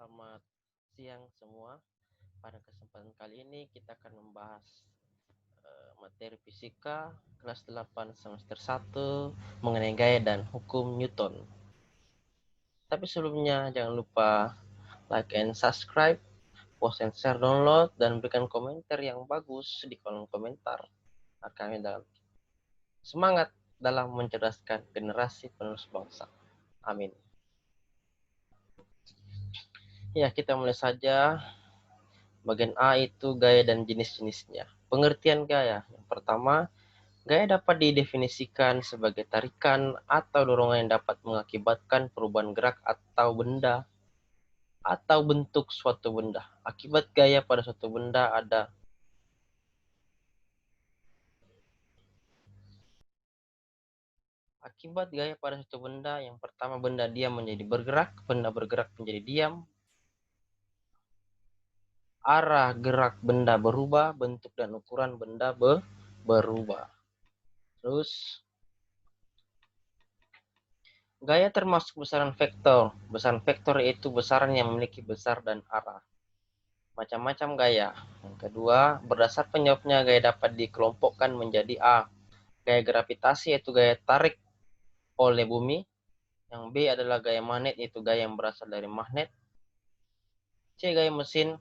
Selamat siang semua. Pada kesempatan kali ini kita akan membahas materi fisika kelas 8 semester 1 mengenai gaya dan hukum Newton. Tapi sebelumnya jangan lupa like and subscribe, post and share, download, dan berikan komentar yang bagus di kolom komentar. Kami dalam semangat dalam mencerdaskan generasi penerus bangsa. Amin. Ya, kita mulai saja. Bagian A itu gaya dan jenis-jenisnya. Pengertian gaya. Yang pertama, gaya dapat didefinisikan sebagai tarikan atau dorongan yang dapat mengakibatkan perubahan gerak atau benda atau bentuk suatu benda. Akibat gaya pada suatu benda ada Akibat gaya pada suatu benda, yang pertama benda diam menjadi bergerak, benda bergerak menjadi diam, arah gerak benda berubah, bentuk dan ukuran benda berubah. Terus gaya termasuk besaran vektor. Besaran vektor yaitu besaran yang memiliki besar dan arah. Macam-macam gaya. Yang kedua, berdasar penyebabnya gaya dapat dikelompokkan menjadi A. Gaya gravitasi yaitu gaya tarik oleh bumi. Yang B adalah gaya magnet yaitu gaya yang berasal dari magnet. C gaya mesin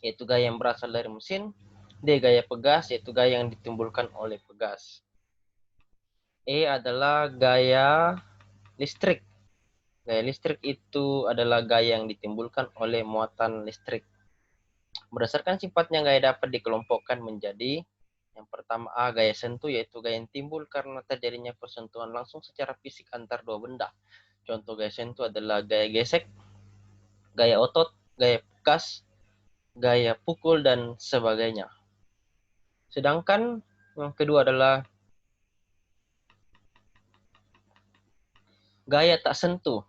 yaitu gaya yang berasal dari mesin. D gaya pegas yaitu gaya yang ditimbulkan oleh pegas. E adalah gaya listrik. Gaya listrik itu adalah gaya yang ditimbulkan oleh muatan listrik. Berdasarkan sifatnya gaya dapat dikelompokkan menjadi yang pertama A, gaya sentuh, yaitu gaya yang timbul karena terjadinya persentuhan langsung secara fisik antar dua benda. Contoh gaya sentuh adalah gaya gesek, gaya otot, gaya pegas, gaya pukul, dan sebagainya. Sedangkan yang kedua adalah gaya tak sentuh.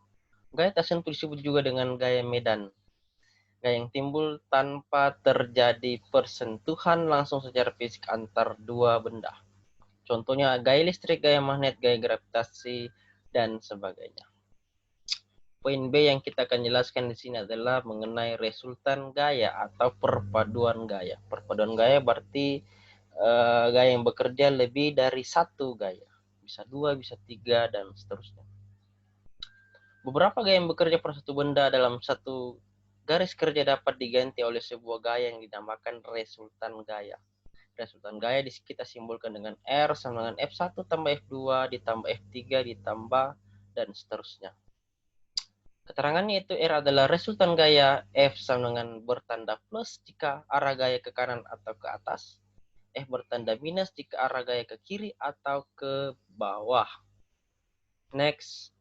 Gaya tak sentuh disebut juga dengan gaya medan. Gaya yang timbul tanpa terjadi persentuhan langsung secara fisik antar dua benda. Contohnya gaya listrik, gaya magnet, gaya gravitasi, dan sebagainya. Poin B yang kita akan jelaskan di sini adalah mengenai resultan gaya atau perpaduan gaya. Perpaduan gaya berarti gaya yang bekerja lebih dari satu gaya. Bisa dua, bisa tiga, dan seterusnya. Beberapa gaya yang bekerja pada satu benda dalam satu garis kerja dapat diganti oleh sebuah gaya yang dinamakan resultan gaya. Resultan gaya kita simbolkan dengan R sama dengan F1 tambah F2 ditambah F3 ditambah dan seterusnya. Keterangannya itu R adalah resultan gaya, F sama dengan bertanda plus jika arah gaya ke kanan atau ke atas, F bertanda minus jika arah gaya ke kiri atau ke bawah. Next.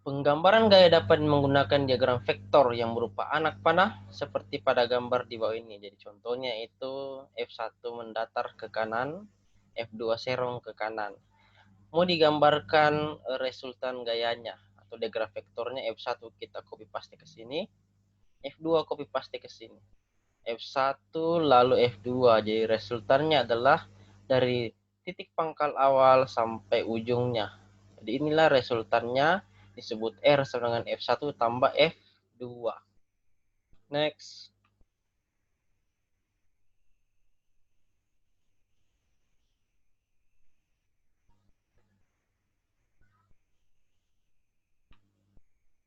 Penggambaran gaya dapat menggunakan diagram vektor yang berupa anak panah seperti pada gambar di bawah ini. Jadi contohnya itu F1 mendatar ke kanan, F2 serong ke kanan. Mau digambarkan resultan gayanya atau diagram vektornya, F1 kita copy paste ke sini, F2 copy paste ke sini. F1 lalu F2. Jadi resultannya adalah dari titik pangkal awal sampai ujungnya. Jadi inilah resultannya, disebut R sama dengan F1 tambah F2. Next.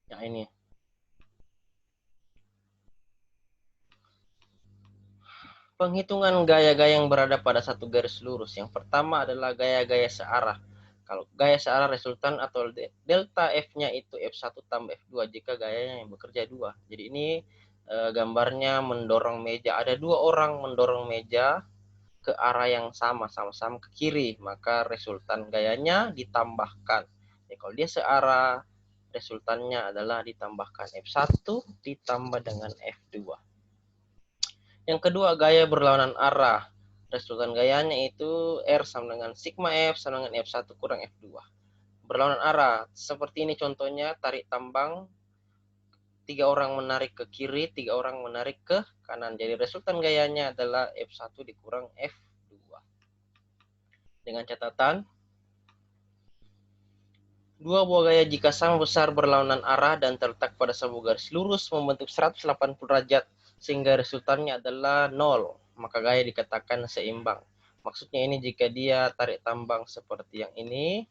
Ya ini. Penghitungan gaya-gaya yang berada pada satu garis lurus. Yang pertama adalah gaya-gaya searah. Kalau gaya searah resultan atau delta F-nya itu F1 tambah F2 jika gayanya yang bekerja dua. Jadi ini gambarnya mendorong meja. Ada dua orang mendorong meja ke arah yang sama-sama ke kiri. Maka resultan gayanya ditambahkan. Ya, kalau dia searah, resultannya adalah ditambahkan F1 ditambah dengan F2. Yang kedua, gaya berlawanan arah. Resultan gayanya itu R sama dengan sigma F sama dengan F1 kurang F2. Berlawanan arah. Seperti ini contohnya, tarik tambang. 3 orang menarik ke kiri, 3 orang menarik ke kanan. Jadi resultan gayanya adalah F1 dikurang F2. Dengan catatan, Dua buah gaya jika sama besar berlawanan arah dan terletak pada sebuah garis lurus membentuk 180 derajat sehingga resultannya adalah 0, maka gaya dikatakan seimbang. Maksudnya ini jika dia tarik tambang seperti yang ini,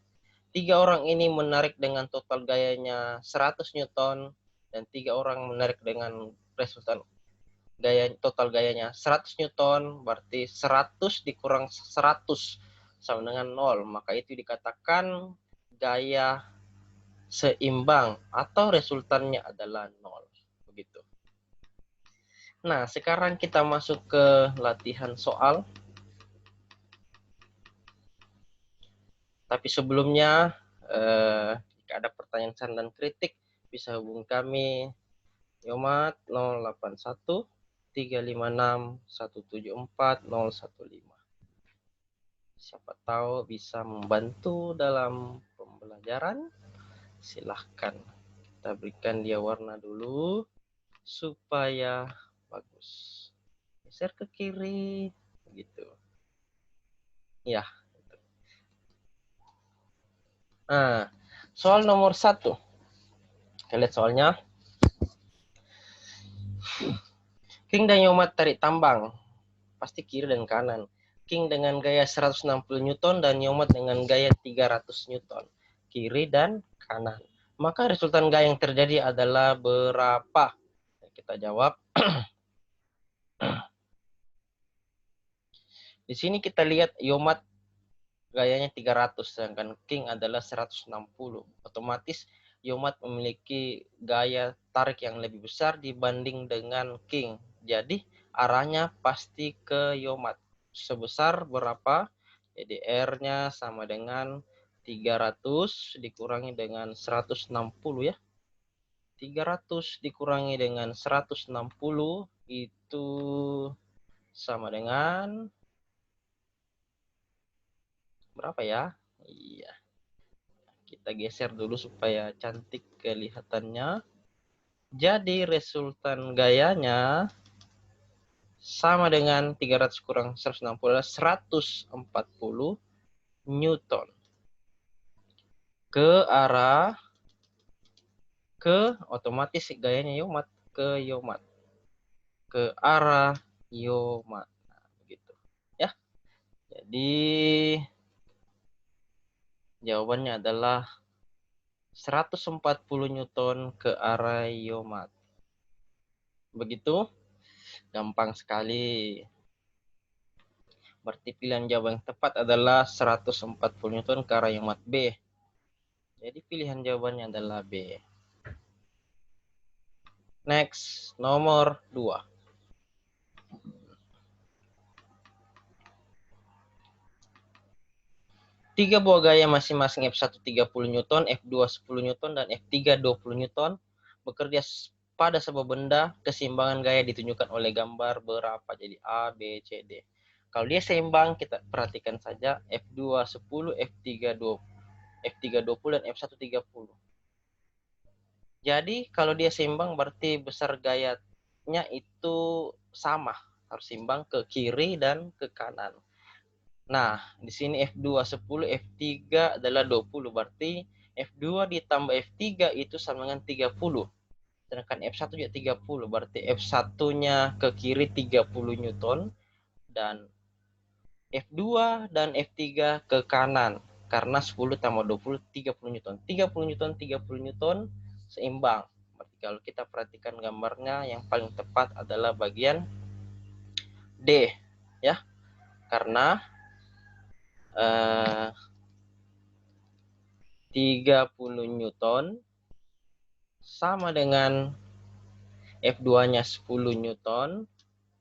tiga orang ini menarik dengan total gayanya 100 Newton dan tiga orang menarik dengan resultan total gayanya 100 Newton, berarti 100 dikurang 100 sama dengan 0, maka itu dikatakan gaya seimbang atau resultannya adalah 0. Begitu. Nah, sekarang kita masuk ke latihan soal. Tapi sebelumnya, jika ada pertanyaan, saran, dan kritik, bisa hubungi kami Yomat 081 356 174 015. Siapa tahu bisa membantu dalam pembelajaran. Silahkan kita berikan dia warna dulu supaya bagus. Geser ke kiri, gitu. Ya. Nah, soal nomor 1. Kita lihat soalnya. King dan Yomat tarik tambang. Pasti kiri dan kanan. King dengan gaya 160 Newton dan Yomat dengan gaya 300 Newton. Kiri dan kanan. Maka resultan gaya yang terjadi adalah berapa? Kita jawab. Di sini kita lihat Yomat gayanya 300, sedangkan King adalah 160. Otomatis Yomat memiliki gaya tarik yang lebih besar dibanding dengan King. Jadi arahnya pasti ke Yomat. Sebesar berapa? Jadi R-nya sama dengan 300 dikurangi dengan 160 ya. 300 dikurangi dengan 160 itu sama dengan berapa ya? Iya. Kita geser dulu supaya cantik kelihatannya. Jadi resultan gayanya sama dengan 300 kurang 160 adalah 140 Newton. Ke arah otomatis gayanya Yomat ke Yomat. Ke arah Yomat. Nah, begitu. Ya. Jadi jawabannya adalah 140 Newton ke arah Yomat. Begitu? Gampang sekali. Berarti pilihan jawaban yang tepat adalah 140 Newton ke arah Yomat B. Jadi pilihan jawabannya adalah B. Next, nomor 2. Tiga buah gaya masing-masing F1 30 Newton, F2 10 Newton, dan F3 20 Newton bekerja pada sebuah benda. Keseimbangan gaya ditunjukkan oleh gambar berapa? Jadi A, B, C, D. Kalau dia seimbang, kita perhatikan saja F2 10, F3 20, F3 20, dan F1 30. Jadi kalau dia seimbang berarti besar gayanya itu sama. Harus seimbang ke kiri dan ke kanan. Nah, di sini F2 10, F3 adalah 20. Berarti F2 ditambah F3 itu sama dengan 30. Sedangkan F1 juga 30. Berarti F1-nya ke kiri 30 Newton. Dan F2 dan F3 ke kanan. Karena 10 tambah 20, 30 Newton. 30 Newton, 30 Newton seimbang. Berarti kalau kita perhatikan gambarnya, yang paling tepat adalah bagian D. Ya, karena 30 Newton sama dengan F2-nya 10 Newton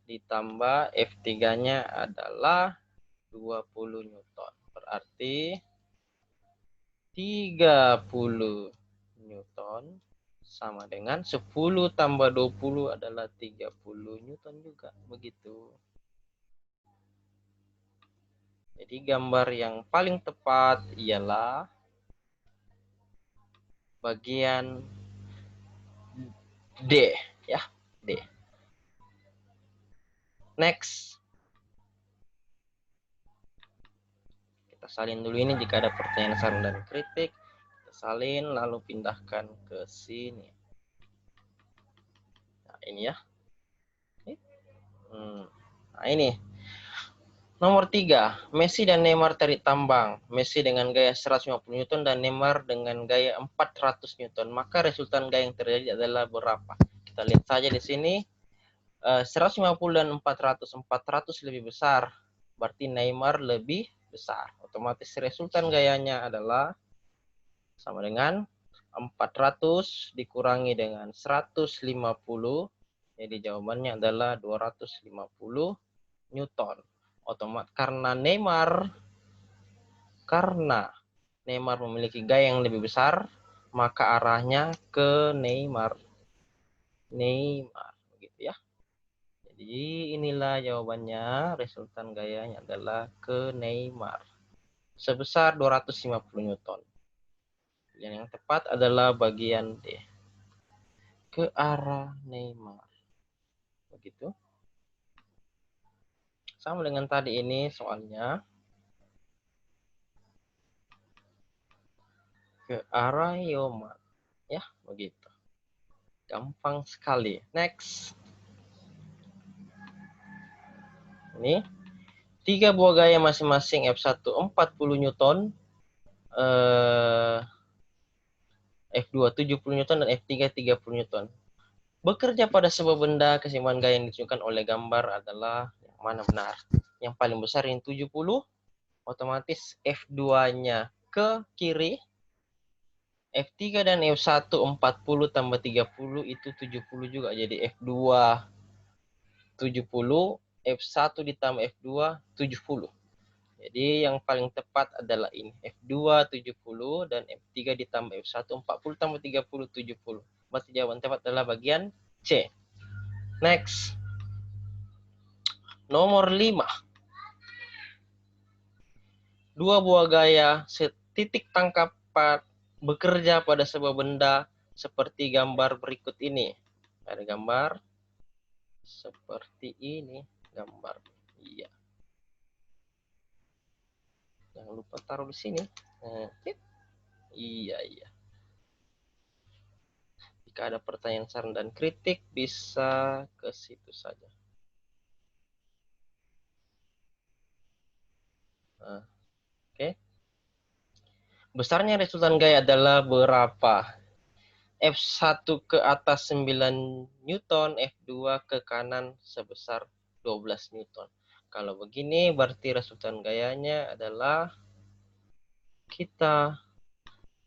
ditambah F3-nya adalah 20 Newton. Berarti 30 Newton sama dengan 10 tambah 20 adalah 30 Newton juga. Begitu. Jadi gambar yang paling tepat ialah bagian D, ya, D. Next. Kita salin dulu ini jika ada pertanyaan, saran, dan kritik. Kita salin lalu pindahkan ke sini. Nah, ini ya. Nah, ini. Nomor 3, Messi dan Neymar tarik tambang. Messi dengan gaya 150 Newton dan Neymar dengan gaya 400 Newton. Maka resultan gaya yang terjadi adalah berapa? Kita lihat saja di sini. 150 dan 400. 400 lebih besar. Berarti Neymar lebih besar. Otomatis resultan gayanya adalah sama dengan 400 dikurangi dengan 150. Jadi jawabannya adalah 250 Newton. Karena Neymar memiliki gaya yang lebih besar, maka arahnya ke Neymar. Begitu ya. Jadi inilah jawabannya, resultan gayanya adalah ke Neymar. Sebesar 250 Newton. Yang tepat adalah bagian D. Ke arah Neymar. Begitu. Sama dengan tadi ini soalnya. Ke arah Yoma. Ya, begitu. Gampang sekali. Next. Ini 3 buah gaya masing-masing F1 40 Newton, F2 70 Newton dan F3 30 Newton. Bekerja pada sebuah benda, keseimbangan gaya yang ditunjukkan oleh gambar adalah yang mana benar? Yang paling besar yang 70, otomatis F2-nya ke kiri, F3 dan F1 40 tambah 30 itu 70 juga, jadi F2 70, F1 ditambah F2 70. Jadi yang paling tepat adalah ini, F2 70 dan F3 ditambah F1 40 tambah 30 70. Berarti jawaban tepat adalah bagian C. Next. Nomor 5. 2 buah gaya setitik tangkap bekerja pada sebuah benda seperti gambar berikut ini. Ada gambar seperti ini, gambar. Iya. Jangan lupa taruh di sini. Iya. Jika ada pertanyaan, saran, dan kritik, bisa ke situ saja. Oke. Besarnya resultan gaya adalah berapa? F1 ke atas 9 Newton, F2 ke kanan sebesar 12 Newton. Kalau begini berarti resultan gayanya adalah kita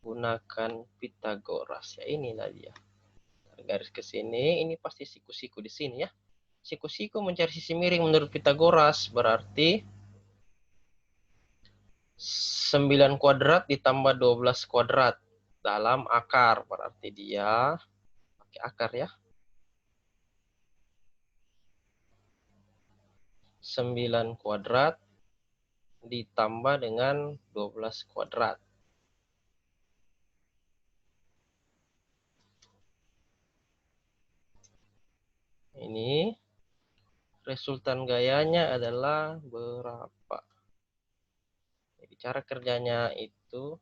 gunakan Pitagoras. Ya, inilah dia. Garis ke sini, ini pasti siku-siku di sini ya. Siku-siku mencari sisi miring menurut Pitagoras berarti 9 kuadrat ditambah 12 kuadrat dalam akar. Berarti dia pakai akar ya. 9 kuadrat ditambah dengan 12 kuadrat. Ini resultan gayanya adalah berapa? Jadi cara kerjanya itu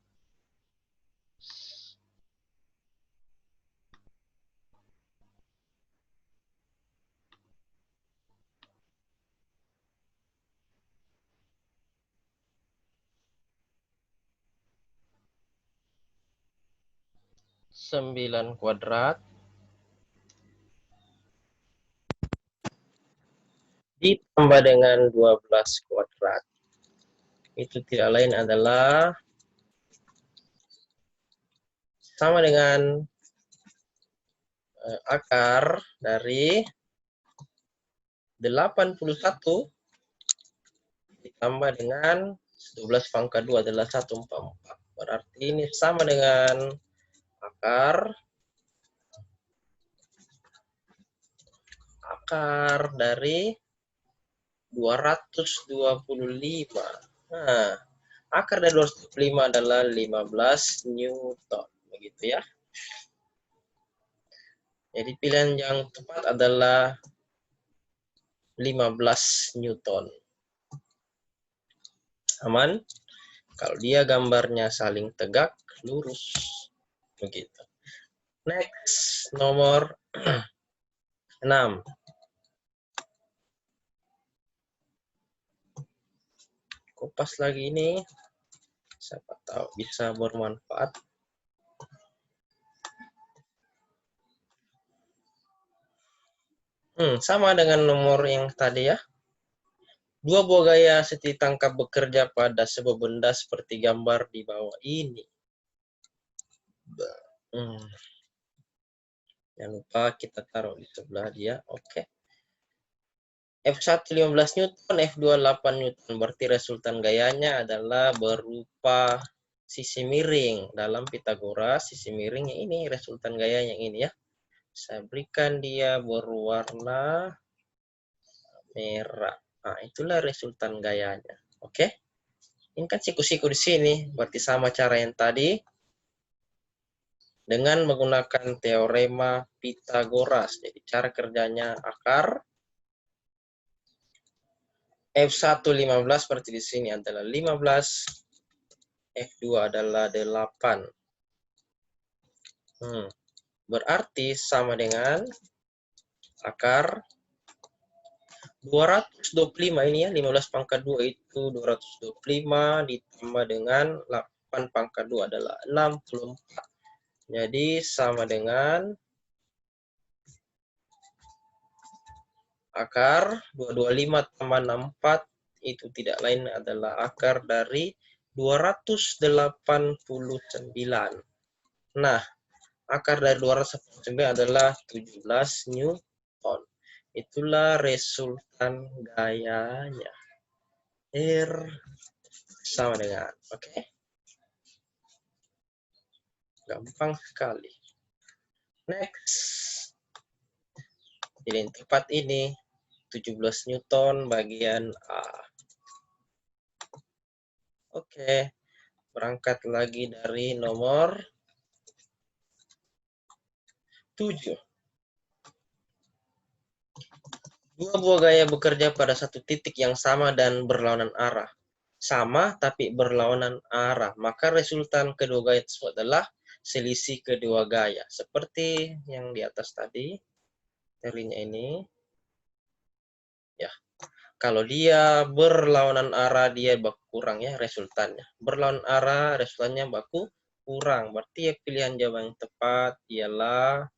sembilan kuadrat ditambah dengan 12 kuadrat. Itu tidak lain adalah sama dengan akar dari 81 ditambah dengan 12 pangkat 2 adalah 144. Berarti ini sama dengan akar dari 225. Nah, akar dari 225 adalah 15 Newton. Begitu ya. Jadi pilihan yang tepat adalah 15 Newton. Aman? Kalau dia gambarnya saling tegak, lurus. Begitu. Next, nomor 6. Kupas lagi ini. Siapa tahu bisa bermanfaat. Sama dengan nomor yang tadi ya. Dua buah gaya seti tangkap bekerja pada sebuah benda seperti gambar di bawah ini. Jangan lupa kita taruh di sebelah dia. Oke. F1 15 Newton, F2 8 Newton. Berarti resultan gayanya adalah berupa sisi miring. Dalam Pitagoras, sisi miringnya ini, resultan gayanya ini ya. Saya berikan dia berwarna merah. Nah, itulah resultan gayanya. Oke. Ini kan siku-siku di sini. Berarti sama cara yang tadi. Dengan menggunakan teorema Pitagoras. Jadi cara kerjanya akar. F1 15 seperti di sini adalah 15. F2 adalah 8. Berarti sama dengan akar 225 ini ya, 15 pangkat 2 itu 225 ditambah dengan 8 pangkat 2 adalah 64. Jadi sama dengan akar 225 tambah 64 itu tidak lain adalah akar dari 289. Nah, akar dari 289 adalah 17 Newton. Itulah resultan gayanya. R sama dengan, oke? Gampang sekali. Next. Jadi yang tepat ini 17 Newton bagian A. Oke. Berangkat lagi dari nomor 7. Dua buah gaya bekerja pada satu titik yang sama dan berlawanan arah. Sama tapi berlawanan arah. Maka resultan kedua gaya tersebut adalah selisih kedua gaya. Seperti yang di atas tadi. Teorinya ini. Ya. Kalau dia berlawanan arah, dia baku kurang ya resultannya. Berlawanan arah, resultannya baku kurang. Berarti ya pilihan jawaban yang tepat ialah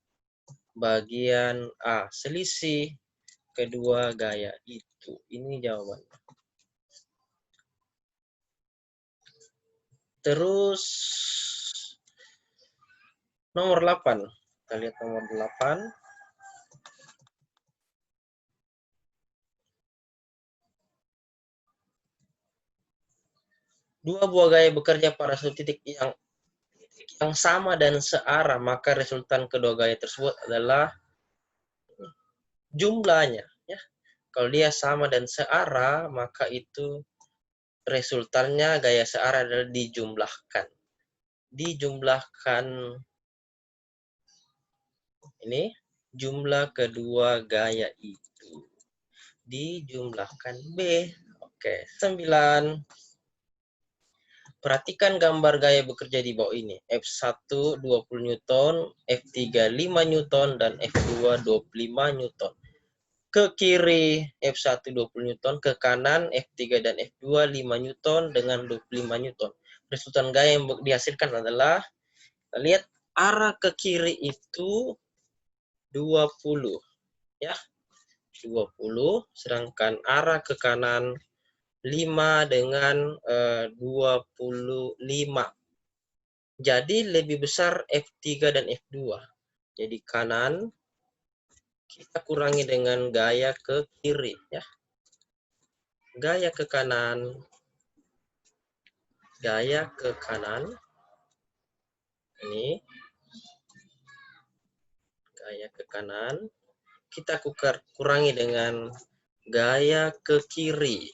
bagian A. Selisih kedua gaya itu. Ini jawabannya. Terus nomor 8. Kita lihat nomor 8. Dua buah gaya bekerja pada satu titik yang sama dan searah, maka resultan kedua gaya tersebut adalah jumlahnya. Ya. Kalau dia sama dan searah, maka itu resultannya gaya searah adalah dijumlahkan. Dijumlahkan ini jumlah kedua gaya itu. Dijumlahkan B. Oke, 9. Perhatikan gambar gaya bekerja di bawah ini. F1 20 Newton, F3 5 Newton, dan F2 25 Newton. Ke kiri F1 20 Newton, ke kanan F3 dan F2 5 Newton dengan 25 Newton. Resultan gaya yang dihasilkan adalah, lihat arah ke kiri itu 20. Ya, 20, sedangkan arah ke kanan 5 dengan 25. Jadi lebih besar F3 dan F2. Jadi kanan kita kurangi dengan gaya ke kiri ya. Gaya ke kanan. Gaya ke kanan. Ini. Gaya ke kanan. Kita kurangi dengan gaya ke kiri.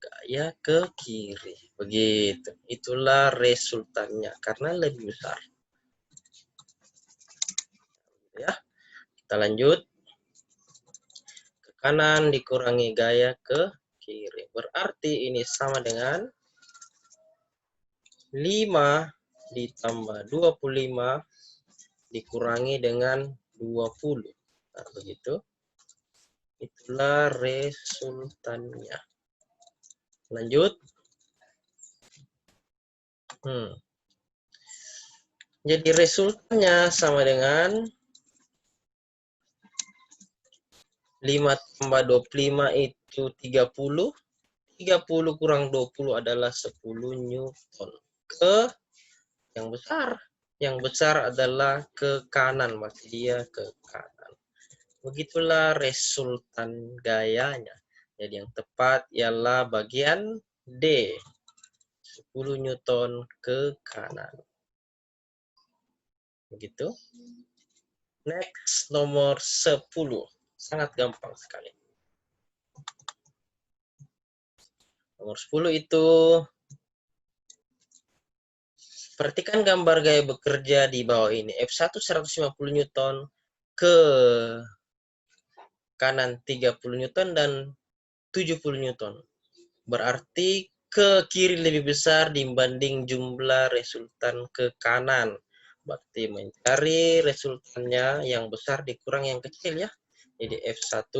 Gaya ke kiri. Begitu. Itulah resultannya. Karena lebih besar. Ya. Kita lanjut. Ke kanan dikurangi gaya ke kiri. Berarti ini sama dengan 5 ditambah 25 dikurangi dengan 20. Nah, begitu. Itulah resultannya. Lanjut. Jadi resultannya sama dengan 5 tambah 25 itu 30. 30 kurang 20 adalah 10 Newton. Ke yang besar. Yang besar adalah ke kanan, maka dia ke kanan. Begitulah resultan gayanya. Jadi yang tepat ialah bagian D. 10 Newton ke kanan. Begitu. Next, nomor 10. Sangat gampang sekali. Nomor 10 itu, perhatikan gambar gaya bekerja di bawah ini. F1 150 Newton ke kanan 30 Newton dan 70 Newton. Berarti ke kiri lebih besar dibanding jumlah resultan ke kanan. Berarti mencari resultannya yang besar dikurang yang kecil ya. Jadi F1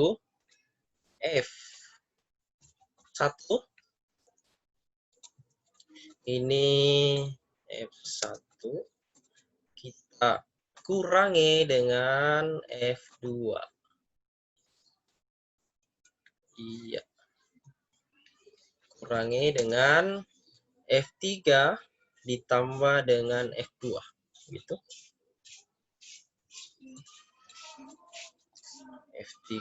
ini F1 kita kurangi dengan F2. Iya. Kurangi dengan F3 ditambah dengan F2. Gitu. F3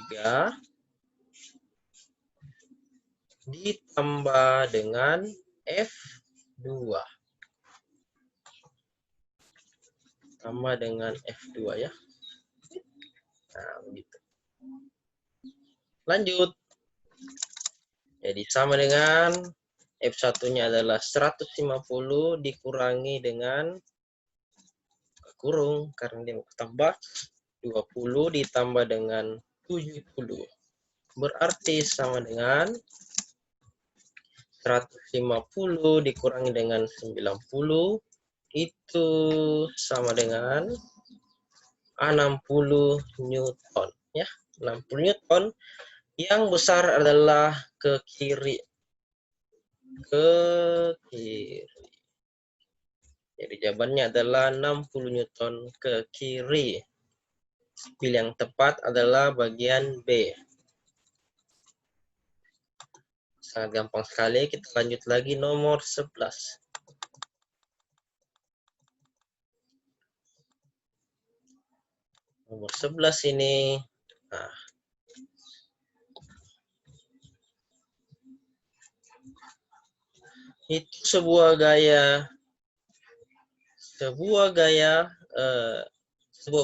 ditambah dengan F2. Tambah dengan F2 ya. Nah, begitu. Lanjut. Jadi sama dengan F1-nya adalah 150 dikurangi dengan kurung karena dia tambah 20 ditambah dengan 70. Berarti sama dengan 150 dikurangi dengan 90 itu sama dengan 60 Newton ya. 60 Newton. Yang besar adalah ke kiri. Ke kiri. Jadi jawabannya adalah 60 Newton ke kiri. Pilih yang tepat adalah bagian B. Sangat gampang sekali. Kita lanjut lagi nomor 11. Nomor 11 ini. Nah. Itu sebuah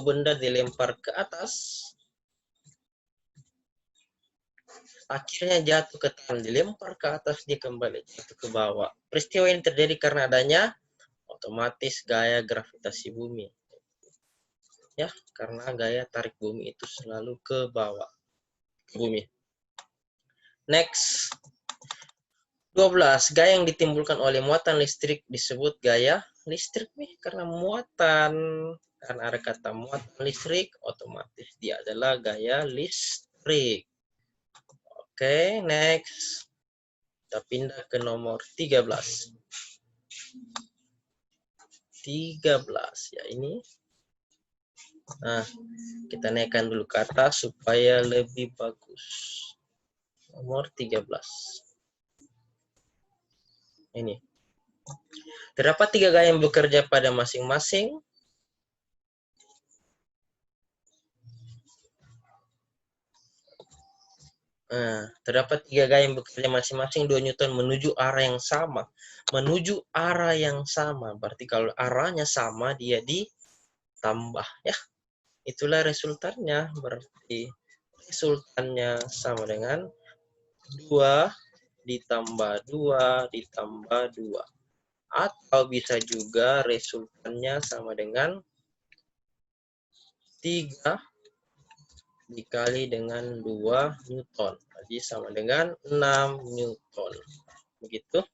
benda dilempar ke atas. Akhirnya jatuh ke tanah, dilempar ke atas, dia kembali jatuh ke bawah. Peristiwa ini terjadi karena adanya otomatis gaya gravitasi bumi. Ya, karena gaya tarik bumi itu selalu ke bawah ke bumi. Next. 12. Gaya yang ditimbulkan oleh muatan listrik disebut gaya listrik nih, karena muatan. Karena ada kata muatan listrik, otomatis dia adalah gaya listrik. Oke, next. Kita pindah ke nomor 13. 13 ya ini. Nah, kita naikkan dulu ke atas supaya lebih bagus. Nomor 13. Ini. Terdapat 3 gaya yang bekerja pada masing-masing. Terdapat 3 gaya yang bekerja masing-masing 2 Newton menuju arah yang sama. Menuju arah yang sama. Berarti kalau arahnya sama, dia ditambah. Ya. Itulah resultannya. Berarti resultannya sama dengan 2 ditambah 2 ditambah 2. Atau bisa juga resultannya sama dengan 3 dikali dengan 2 Newton. Jadi sama dengan 6 Newton. Begitu.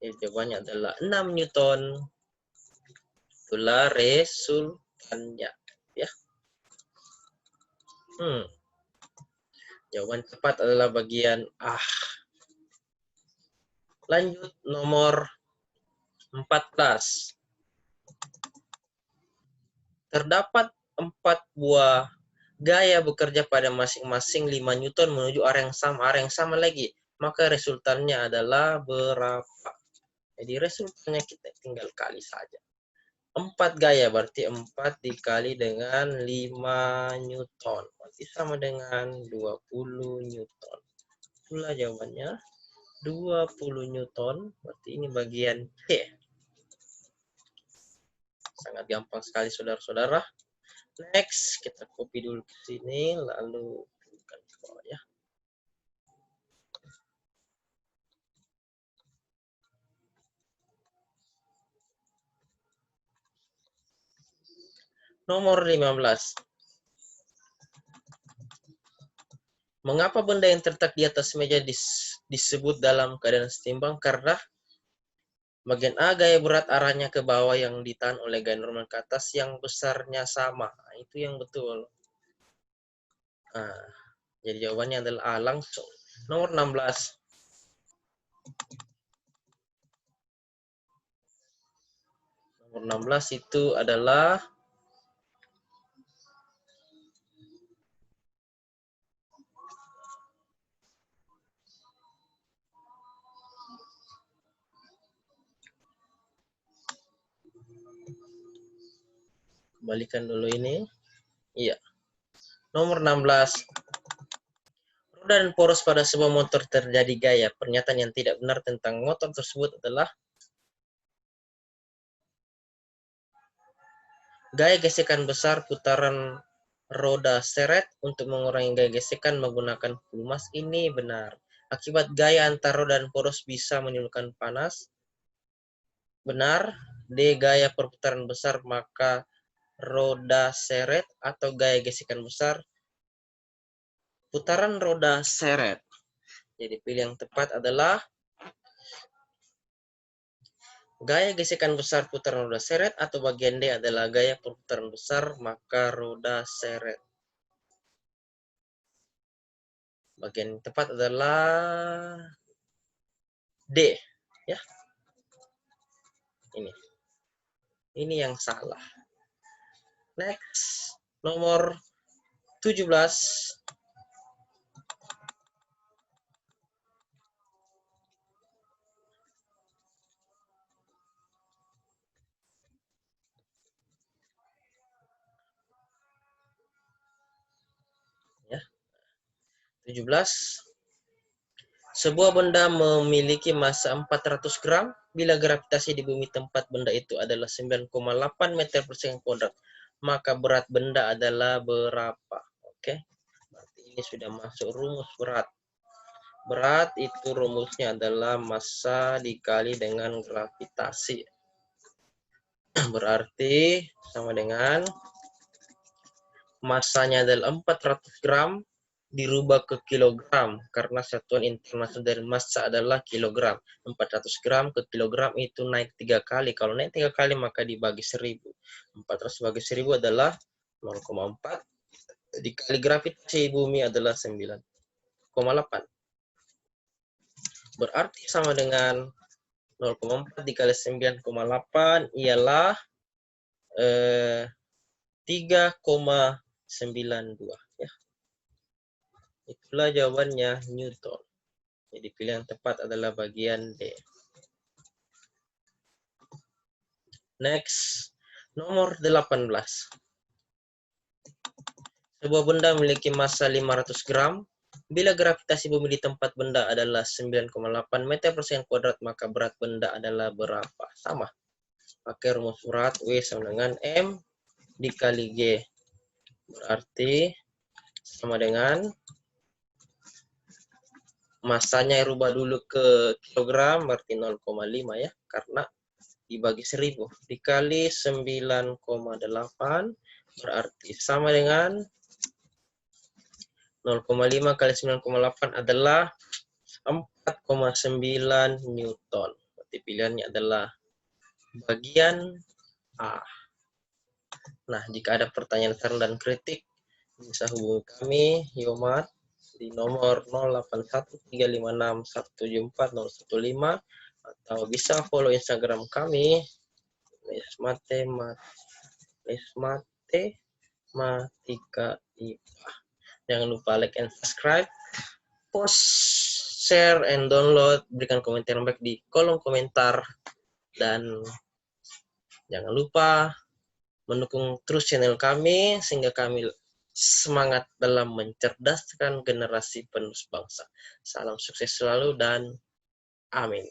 Jadi jawabannya adalah 6 Newton Itulah resultannya. Ya. Jawaban tepat adalah bagian A. Lanjut nomor 14. Terdapat 4 buah gaya bekerja pada masing-masing 5 Newton menuju arah yang sama lagi. Maka resultannya adalah berapa? Jadi resultannya kita tinggal kali saja. 4 gaya berarti 4 dikali dengan 5 Newton. Berarti sama dengan 20 Newton. Itulah jawabannya. 20 Newton. Berarti ini bagian C. Sangat gampang sekali saudara-saudara. Next, kita copy dulu ke sini, lalu bukan ke bawah ya. Nomor 15. Mengapa benda yang terletak di atas meja disebut dalam keadaan setimbang? Karena bagian A gaya berat arahnya ke bawah yang ditahan oleh gaya normal ke atas yang besarnya sama. Nah, itu yang betul. Nah, jadi jawabannya adalah A langsung. Nomor 16. Nomor 16 itu adalah kembalikan dulu ini. Iya. Nomor 16. Roda dan poros pada sebuah motor terjadi gaya. Pernyataan yang tidak benar tentang motor tersebut adalah gaya gesekan besar putaran roda seret untuk mengurangi gaya gesekan menggunakan pelumas ini benar. Akibat gaya antar roda dan poros bisa menimbulkan panas. Benar. D. Gaya perputaran besar maka roda seret atau gaya gesekan besar putaran roda seret. Jadi pilih yang tepat adalah gaya gesekan besar putaran roda seret atau bagian D adalah gaya perputaran besar maka roda seret. Bagian yang tepat adalah D. Ya. Ini yang salah. Next, nomor 17. Ya. 17. Sebuah benda memiliki massa 400 gram bila gravitasi di bumi tempat benda itu adalah 9,8 meter per second kuadrat. Maka berat benda adalah berapa? Oke. Berarti ini sudah masuk rumus berat. Berat itu rumusnya adalah massa dikali dengan gravitasi. Berarti sama dengan massanya adalah 400 gram dirubah ke kilogram karena satuan internasional dari massa adalah kilogram. 400 gram ke kilogram itu naik 3 kali. Kalau naik 3 kali maka dibagi 1000. 400 bagi 1000 adalah 0,4 dikali gravitasi bumi adalah 9,8. Berarti sama dengan 0,4 dikali 9,8 ialah 3,92 ya. Itulah jawabannya Newton. Jadi pilihan yang tepat adalah bagian D. Next, nomor 18. Sebuah benda memiliki massa 500 gram. Bila gravitasi bumi di tempat benda adalah 9,8 meter per second kuadrat, maka berat benda adalah berapa? Sama. Pakai rumus berat, W sama dengan M dikali G. Berarti sama dengan masanya rubah dulu ke kilogram, berarti 0,5 ya. Karena dibagi 1000 dikali 9,8 berarti sama dengan 0,5 kali 9,8 adalah 4,9 Newton. Berarti pilihannya adalah bagian A. Nah, jika ada pertanyaan, saran, dan kritik, bisa hubungi kami, Yomat, di nomor 081356174015, atau bisa follow Instagram kami, Lesmatematika IPA. Jangan lupa like and subscribe, post, share, and download, berikan komentar yang baik di kolom komentar, dan jangan lupa mendukung terus channel kami sehingga kami semangat dalam mencerdaskan generasi penerus bangsa. Salam sukses selalu dan amin.